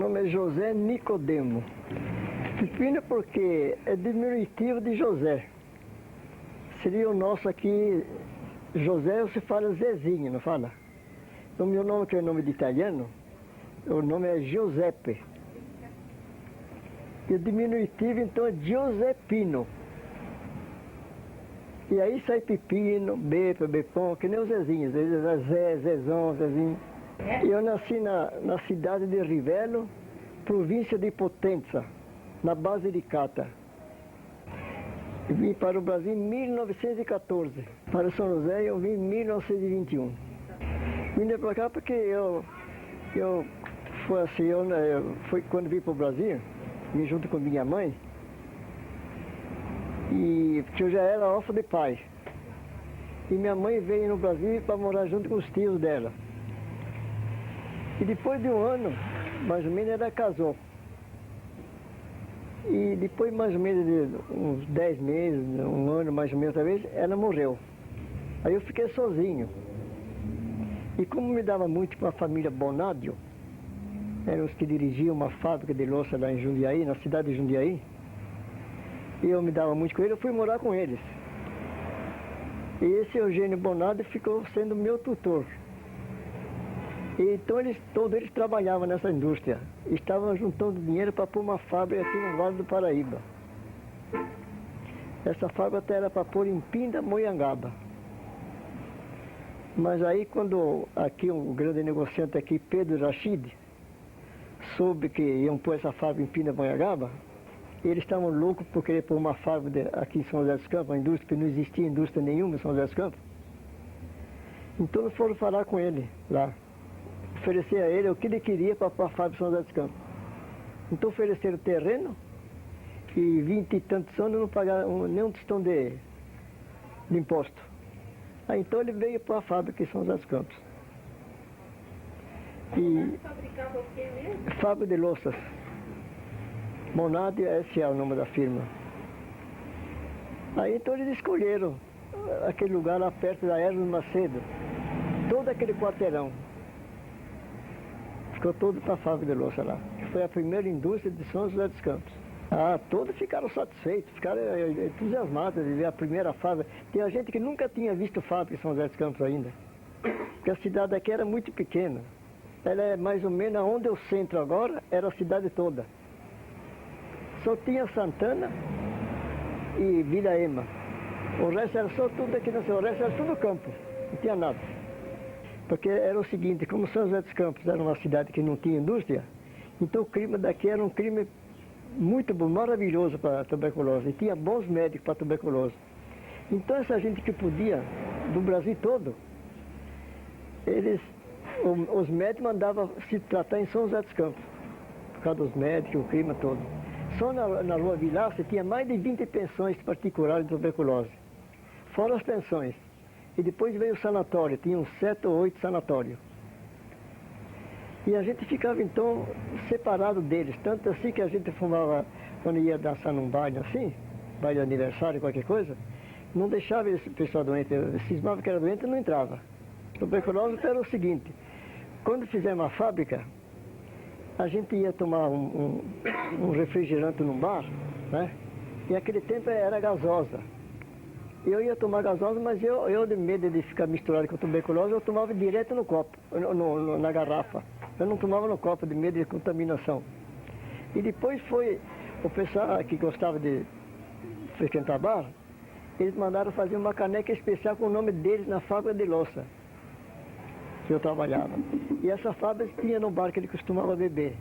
nome é José Nicodemo. Pepino porque é diminutivo de José. Seria o nosso aqui, José, você fala Zezinho, não fala? O meu nome, que é nome de italiano, o nome é Giuseppe. E o diminutivo, então, é Giuseppino. E aí sai Pepino, Bepa, Bepão, que nem os Zezinhos, Zé, Zezão, Zezinho. E eu nasci na cidade de Rivelo, província de Potenza, na base de Cata. Eu vim para o Brasil em 1914. Para São José eu vim em 1921. Vim para cá porque foi assim, foi quando vim para o Brasil, vim junto com minha mãe, e porque eu já era órfão de pai. E minha mãe veio no Brasil para morar junto com os tios dela. E depois de um ano, mais ou menos, ela casou. E depois, mais ou menos, de uns 10 meses, um ano mais ou menos, talvez, ela morreu. Aí eu fiquei sozinho. E como me dava muito com a família Bonadio, eram os que dirigiam uma fábrica de louça lá em Jundiaí, na cidade de Jundiaí, e eu me dava muito com ele, eu fui morar com eles. E esse Eugênio Bonadio ficou sendo meu tutor. E então todos eles trabalhavam nessa indústria. Estavam juntando dinheiro para pôr uma fábrica aqui no Vale do Paraíba. Essa fábrica até era para pôr em Pindamonhangaba. Mas aí quando aqui um grande negociante aqui, Pedro Rachid, soube que iam pôr essa fábrica em Pindamonhangaba, eles estavam loucos por querer pôr uma fábrica aqui em São José dos Campos, uma indústria que não existia indústria nenhuma em São José dos Campos. Então foram falar com ele lá, oferecer a ele o que ele queria para a fábrica de São José dos Campos. Então ofereceram terreno e 20 e tantos anos não pagaram nenhum tostão de imposto. Aí então ele veio para a fábrica em São José dos Campos. E fabricava o que mesmo? Fábrica de louças. Bonadio S.A. é o nome da firma. Aí então eles escolheram aquele lugar lá perto da Hermes Macedo, todo aquele quarteirão. Ficou todo para a fábrica de louça lá, que foi a primeira indústria de São José dos Campos. Todos ficaram satisfeitos, ficaram entusiasmados de ver a primeira fábrica. Tem gente que nunca tinha visto fábrica em São José dos Campos ainda, porque a cidade aqui era muito pequena. Ela é mais ou menos onde eu centro agora, era a cidade toda. Só tinha Santana e Vila Ema. O resto era só tudo aqui na cidade, o resto era tudo campo, não tinha nada. Porque era o seguinte, como São José dos Campos era uma cidade que não tinha indústria, então o clima daqui era um clima muito bom, maravilhoso para a tuberculose, e tinha bons médicos para a tuberculose. Então essa gente que podia, do Brasil todo, os médicos mandavam se tratar em São José dos Campos, por causa dos médicos, o clima todo. Só na Rua Vilaça tinha mais de 20 pensões particulares de tuberculose, fora as pensões. E depois veio o sanatório, tinha uns 7 ou 8 sanatórios. E a gente ficava então separado deles, tanto assim que a gente fumava, quando ia dançar num baile assim, baile de aniversário, qualquer coisa, não deixava esse pessoal doente, cismava que era doente e não entrava. Tuberculose era o seguinte, quando fizemos a fábrica, a gente ia tomar um refrigerante num bar, né? E naquele tempo era gasosa. Eu ia tomar gasosa, mas eu de medo de ficar misturado com tuberculose, eu tomava direto no copo, na garrafa. Eu não tomava no copo de medo de contaminação. E depois foi o pessoal que gostava de frequentar bar, eles mandaram fazer uma caneca especial com o nome deles na fábrica de louça que eu trabalhava. E essa fábrica tinha no bar que ele costumava beber.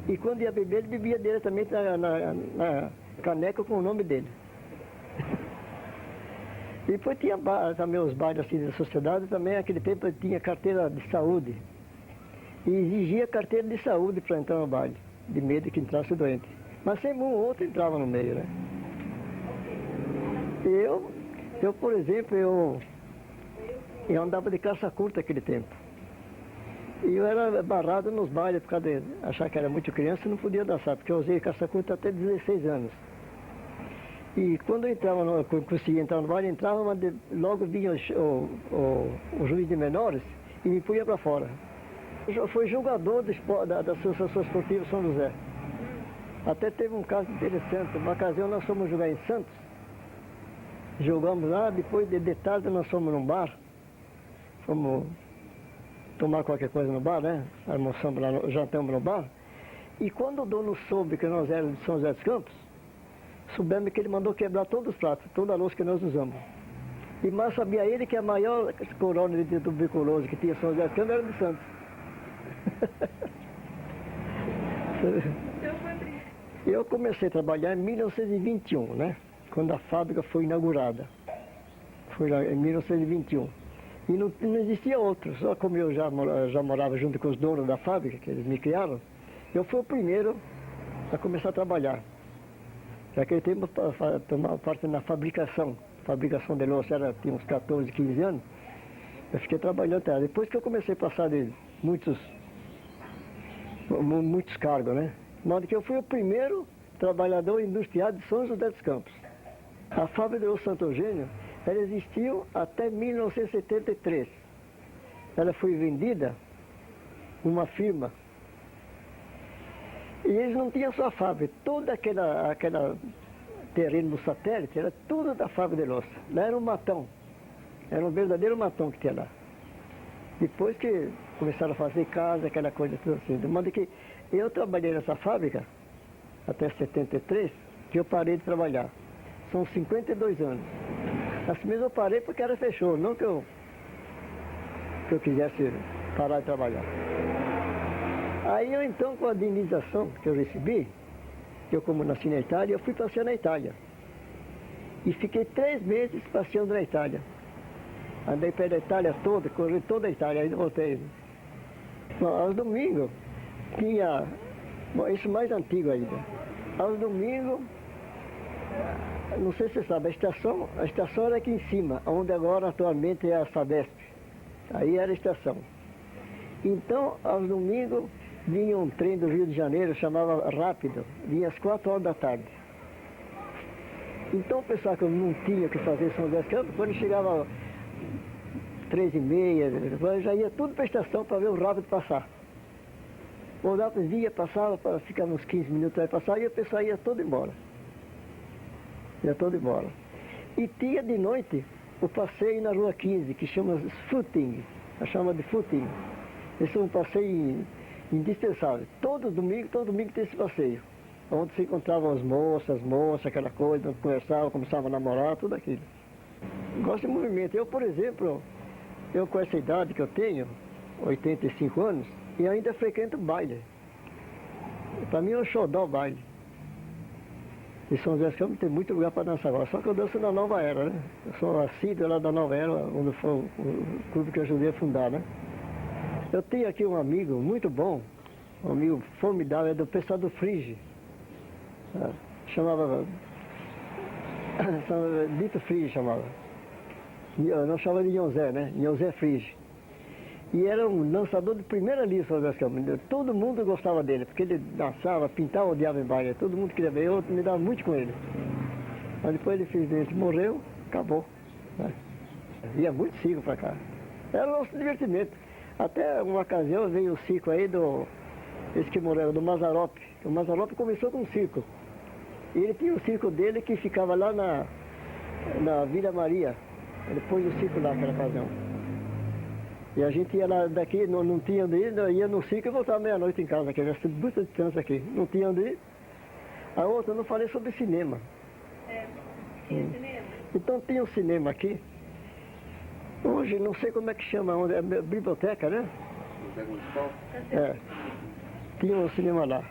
E quando ia beber, ele bebia diretamente na caneca com o nome dele. E depois tinha também os bares assim da sociedade, também naquele tempo tinha carteira de saúde. E exigia carteira de saúde para entrar no baile, de medo que entrasse doente. Mas sempre um ou outro entrava no meio, né? Eu por exemplo, eu andava de calça curta naquele tempo. E eu era barrado nos bailes por causa de achar que era muito criança e não podia dançar, porque eu usei calça curta até 16 anos. E quando eu entrava, conseguia entrar no baile, entrava, mas logo vinha o juiz de menores e me punha para fora. Foi jogador da Associação Esportiva São José. Até teve um caso interessante. Uma ocasião nós fomos jogar em Santos. Jogamos lá, depois de tarde nós fomos num bar. Fomos tomar qualquer coisa no bar, né? Almoçamos lá, jantamos no bar. E quando o dono soube que nós éramos de São José dos Campos, soubemos que ele mandou quebrar todos os pratos, toda a louça que nós usamos. E mais sabia ele que a maior colônia de tuberculose que tinha São José dos Campos era de Santos. Eu comecei a trabalhar em 1921, né? Quando a fábrica foi inaugurada. Foi lá em 1921. E não existia outro, só como eu já morava junto com os donos da fábrica, que eles me criaram, eu fui o primeiro a começar a trabalhar. Naquele tempo eu tomava parte na fabricação de louça, tinha uns 14, 15 anos, eu fiquei trabalhando até. Depois que eu comecei a passar de muitos cargos, né? De modo que eu fui o primeiro trabalhador industrial de São José dos Campos. A fábrica de louça Santo Eugênio, ela existiu até 1973. Ela foi vendida uma firma. E eles não tinham só a fábrica, todo aquele terreno no satélite era tudo da fábrica de louça. Lá era um matão, era um verdadeiro matão que tinha lá. Depois que começaram a fazer casa, aquela coisa tudo assim. De modo que eu trabalhei nessa fábrica até 73, que eu parei de trabalhar. São 52 anos. Assim mesmo eu parei porque ela fechou, não que eu quisesse parar de trabalhar. Aí eu então, com a indenização que eu recebi, eu como nasci na Itália, eu fui passear na Itália. E fiquei 3 meses passeando na Itália. Andei pela Itália toda, corri toda a Itália, aí voltei. Bom, aos domingos tinha, isso mais antigo ainda. Aos domingos, não sei se você sabe, a estação era aqui em cima, onde agora atualmente é a Sabesp. Aí era a estação. Então, aos domingos, vinha um trem do Rio de Janeiro, chamava Rápido, vinha às 4 horas da tarde. Então o pessoal que não tinha o que fazer em São José dos Campos, quando chegava 3h30, já ia tudo para a estação para ver o Rápido passar. O Rápido vinha, passava, ficava uns 15 minutos aí passar, e o pessoal ia todo embora. Ia todo embora. E tinha de noite o passeio na Rua 15, que chama footing, chama de footing. Esse é um passeio indispensável. Todo domingo tem esse passeio. Onde se encontravam as moças, aquela coisa, conversavam, começavam a namorar, tudo aquilo. Gosto de movimento. Eu, por exemplo, com essa idade que eu tenho, 85 anos, e ainda frequento baile. Para mim é um xodó baile. E São José dos Campos tem muito lugar para dançar agora, só que eu danço na Nova Era, né? Eu sou assíduo lá da Nova Era, onde foi o clube que eu ajudei a fundar, né? Eu tenho aqui um amigo muito bom, um amigo formidável, é do pessoal do Frige. Chamava Dito Frige, chamava. Não chamava de Nhonzé, né? Nhonzé Frige. E era um dançador de primeira linha, São José dos Campos. Todo mundo gostava dele, porque ele dançava, pintava o diabo em baile. Todo mundo queria ver, eu me dava muito com ele. Mas depois ele infelizmente morreu, acabou. Né? Ia muito circo para cá. Era o nosso divertimento. Até uma ocasião veio o circo aí esse que morreu, do Mazzaropi. O Mazzaropi começou com um circo. E ele tinha o circo dele que ficava lá na Vila Maria. Ele pôs o circo lá naquela ocasião. E a gente ia lá daqui, não tinha onde ir, ia no circo e voltava meia-noite em casa, que era muita distância aqui. Não tinha onde ir. A outra, eu não falei sobre cinema. Tinha cinema? Então tinha um cinema aqui. Hoje, não sei como é que chama, onde é a biblioteca, né? Biblioteca Municipal? É. Tinha um cinema lá.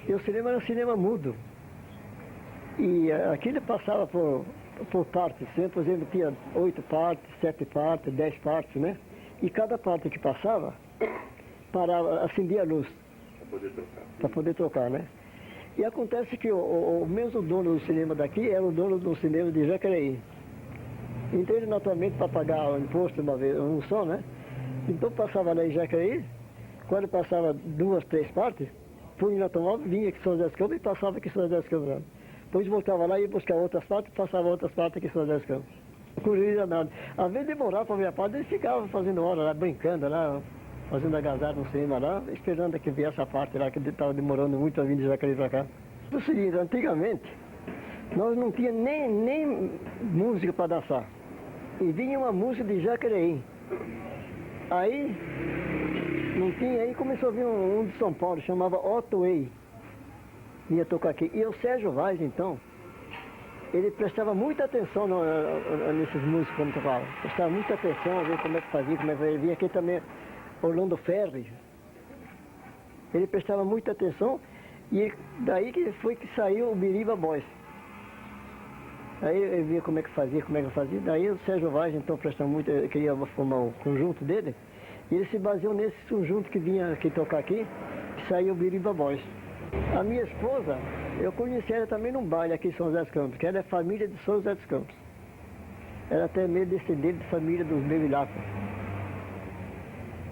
E o cinema era um cinema mudo. E aqui ele passava por partes. Por exemplo, tinha 8 partes, 7 partes, 10 partes, né? E cada parte que passava, parava, acendia a luz. Para poder trocar, né? E acontece que o mesmo dono do cinema daqui era o dono do cinema de Jacareí. Então ele naturalmente, para pagar o imposto uma vez, um só, né? Então passava lá em Jacareí, quando passava 2, 3 partes, punha no automóvel, vinha aqui em São José dos Campos e passava aqui em São José dos Campos. Depois voltava lá e ia buscar outras partes, passava outras partes aqui em São José dos Campos. Corrida nada. Às vezes demorava para ver a parte, eles ficavam fazendo hora lá, brincando lá. fazendo agasalho no cinema lá, esperando que viesse a parte lá, que estava demorando muito a vir de Jacareí para cá. O seguinte, antigamente, nós não tínhamos nem música para dançar. E vinha uma música de Jacareí. Aí, não tinha, aí começou a vir um de São Paulo, chamava Otto Way. Ia tocar aqui. E o Sérgio Vaz, então, ele prestava muita atenção nesses músicos quando tocava. Prestava muita atenção, a ver como é que fazia, como é que ele vinha aqui também, Orlando Ferri. Ele prestava muita atenção e daí que foi que saiu o Biriba Boys. Aí ele via como é que fazia, Daí o Sérgio Vaz, então, prestava muito, queria formar o conjunto dele. E ele se baseou nesse conjunto que vinha aqui tocar aqui, que saiu o Biriba Boys. A minha esposa, eu conheci ela também num baile aqui em São José dos Campos, que ela é família de São José dos Campos. Ela até meio descendente de família dos Bevilacqua.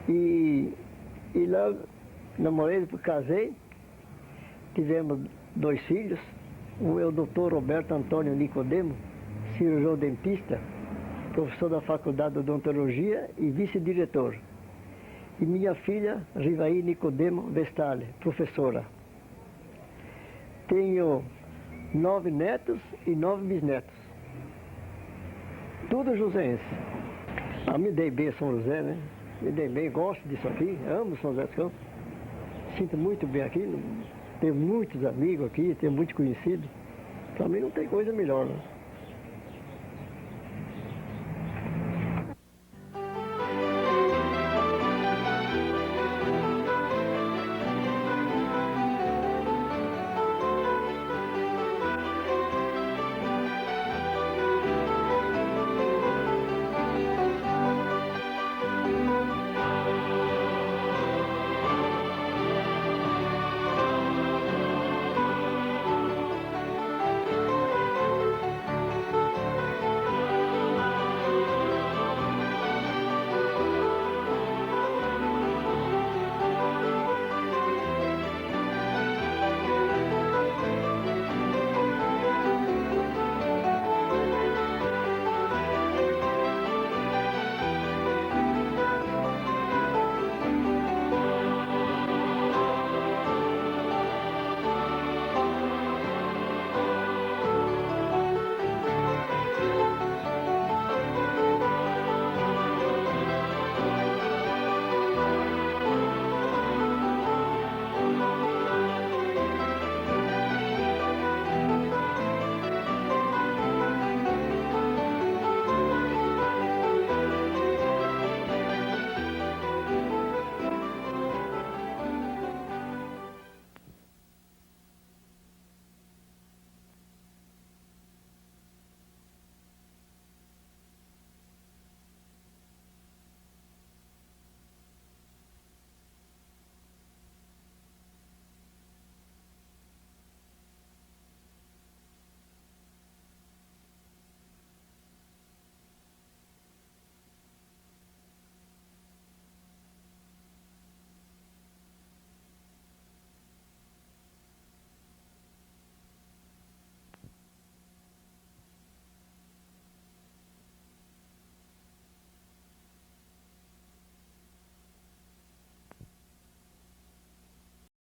E lá, namorei, casei, tivemos 2 filhos. Um é o doutor Roberto Antônio Nicodemo, cirurgião dentista, professor da Faculdade de Odontologia e vice-diretor. E minha filha, Rivaí Nicodemo Vestale, professora. Tenho 9 netos e 9 bisnetos. Tudo joseense. Me dei bem em São José, né? Me dei bem, gosto disso aqui, amo São José dos Campos. Sinto muito bem aqui, tenho muitos amigos aqui, tenho muito conhecido. Para mim não tem coisa melhor, né?